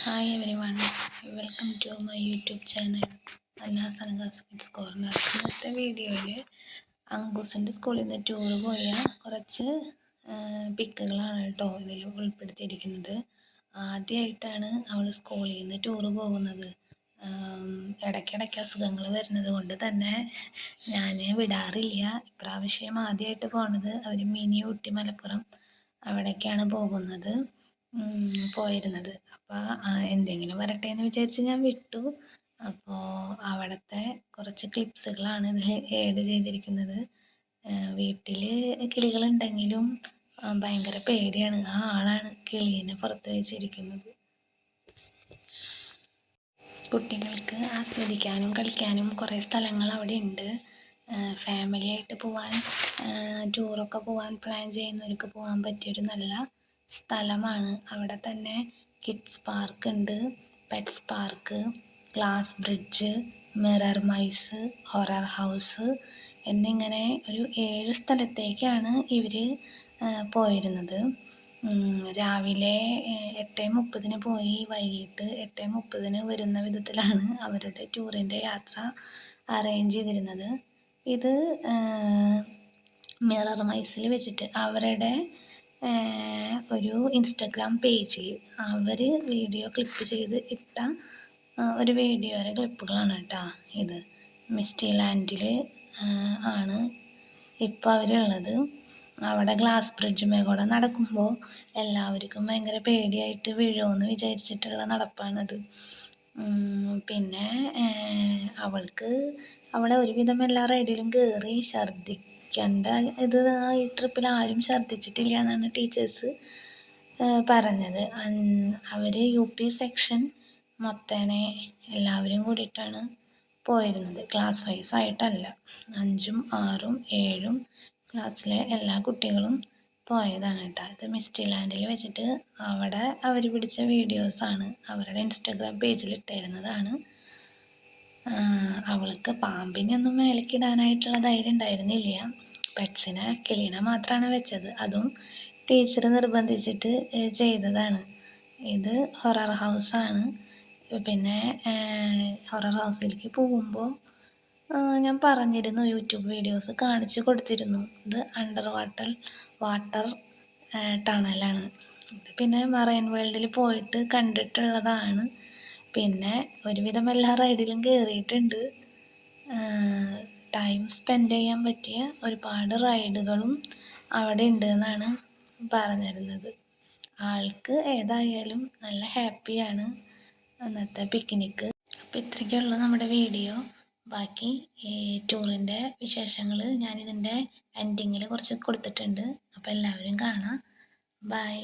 Hi everyone, welcome to my YouTube channel Annas Anagas kids corner. ഇന്നത്തെ വീഡിയോയിൽ അങ്കൂസിൻ്റെ സ്കൂളിൽ നിന്ന് ടൂർ പോയ കുറച്ച് പിക്കുകളാണ് കേട്ടോ ഇതിൽ ഉൾപ്പെടുത്തിയിരിക്കുന്നത്. ആദ്യമായിട്ടാണ് അവൾ സ്കൂളിൽ നിന്ന് ടൂറ് പോകുന്നത്. ഇടയ്ക്കിടയ്ക്ക് അസുഖങ്ങൾ വരുന്നത് കൊണ്ട് തന്നെ ഞാൻ വിടാറില്ല. ഇപ്രാവശ്യം ആദ്യമായിട്ട് പോണത് അവർ മിനി ഊട്ടി മലപ്പുറം അവിടേക്കാണ് പോയിരുന്നത്. അപ്പോൾ എന്തെങ്കിലും വരട്ടെ എന്ന് വിചാരിച്ച് ഞാൻ വിട്ടു. അപ്പോൾ അവിടുത്തെ കുറച്ച് ക്ലിപ്സുകളാണ് ഇതിൽ ആഡ് ചെയ്തിരിക്കുന്നത്. വീട്ടിൽ കിളികളുണ്ടെങ്കിലും ഭയങ്കര പേടിയാണ്. ആ ആളാണ് കിളീനെ പുറത്ത് വെച്ചിരിക്കുന്നത്. കുട്ടികൾക്ക് ആസ്വദിക്കാനും കളിക്കാനും കുറേ സ്ഥലങ്ങൾ അവിടെ ഉണ്ട്. ഫാമിലി ആയിട്ട് പോകാൻ, ടൂറൊക്കെ പോകാൻ പ്ലാൻ ചെയ്യുന്നവർക്ക് പോകാൻ പറ്റിയൊരു നല്ല സ്ഥലമാണ്. അവിടെ തന്നെ കിഡ്സ് പാർക്ക് ഉണ്ട്, pets park, glass bridge, mirror mice, horror house എന്നിങ്ങനെ ഒരു 7 സ്ഥലത്തേക്കാണ് ഇവർ പോയിരുന്നത്. രാവിലെ 8:30 പോയി വൈകിട്ട് 8:30 വരുന്ന വിധത്തിലാണ് അവരുടെ ടൂറിൻ്റെ യാത്ര അറേഞ്ച് ചെയ്തിരുന്നത്. ഇത് മിറർ മൈസിൽ വെച്ചിട്ട് അവരുടെ ഒരു ഇൻസ്റ്റഗ്രാം പേജിൽ അവർ വീഡിയോ ക്ലിപ്പ് ചെയ്ത് ഇട്ട ഒരു വീഡിയോയുടെ ക്ലിപ്പുകളാണ് കേട്ടോ ഇത്. മിസ്റ്റി ലാൻഡിൽ ആണ് ഇപ്പോൾ അവരുള്ളത്. അവിടെ ഗ്ലാസ് ബ്രിഡ്ജുമേ കൂടെ നടക്കുമ്പോൾ എല്ലാവർക്കും ഭയങ്കര പേടിയായിട്ട് വീഴുമെന്ന് വിചാരിച്ചിട്ടുള്ള നടപ്പാണത്. പിന്നെ അവൾക്ക് അവിടെ ഒരുവിധം എല്ലാ റൈഡിലും കയറി ഛർദ്ദിക്കേണ്ട ഇത് ഈ ട്രിപ്പിൽ ആരും ഛർദ്ദിച്ചിട്ടില്ല എന്നാണ് ടീച്ചേഴ്സ് പറഞ്ഞത്. അവർ UP സെക്ഷൻ മൊത്തനെ എല്ലാവരും കൂടിയിട്ടാണ് പോയിരുന്നത്. ക്ലാസ് വൈസ് ആയിട്ടല്ല. 5ഉം 6ഉം 7ഉം ക്ലാസ്സിലെ എല്ലാ കുട്ടികളും പോയതാണ് കേട്ടോ. ഇത് മിസ്റ്റി ലാൻഡിൽ വെച്ചിട്ട് അവിടെ അവർ പിടിച്ച വീഡിയോസാണ്. അവരുടെ ഇൻസ്റ്റഗ്രാം പേജിൽ ഇട്ടിരുന്നതാണ്. അവൾക്ക് പാമ്പിനൊന്നും മേലേക്കിടാനായിട്ടുള്ള ധൈര്യം ഉണ്ടായിരുന്നില്ല. പെറ്റ്സിനെ കിളീനെ മാത്രമാണ് വെച്ചത്. അതും ടീച്ചർ നിർബന്ധിച്ചിട്ട് ചെയ്തതാണ്. ഇത് ഹൊറർ ഹൗസാണ്. പിന്നെ ഹൊറർ ഹൗസിലേക്ക് പോകുമ്പോൾ ഞാൻ പറഞ്ഞിരുന്നു, യൂട്യൂബ് വീഡിയോസ് കാണിച്ചു കൊടുത്തിരുന്നു. ഇത് അണ്ടർ വാട്ടർ ടണലാണ്. ഇത് പിന്നെ മറൈൻ വേൾഡിൽ പോയിട്ട് കണ്ടിട്ടുള്ളതാണ്. പിന്നെ ഒരുവിധം എല്ലാ റൈഡിലും കയറിയിട്ടുണ്ട്. ടൈം സ്പെൻഡ് ചെയ്യാൻ പറ്റിയ ഒരുപാട് റൈഡുകളും അവിടെ ഉണ്ട് എന്നാണ് പറഞ്ഞിരുന്നത്. ആൾക്ക് ഏതായാലും നല്ല ഹാപ്പിയാണ് അന്നത്തെ പിക്നിക്ക്. അപ്പോൾ ഇത്രയ്ക്കുള്ള നമ്മുടെ വീഡിയോ. ബാക്കി ഈ ടൂറിൻ്റെ വിശേഷങ്ങൾ ഞാനിതിൻ്റെ എൻഡിങ്ങിൽ കുറച്ച് കൊടുത്തിട്ടുണ്ട്. അപ്പോൾ എല്ലാവരും കാണാം. ബൈ.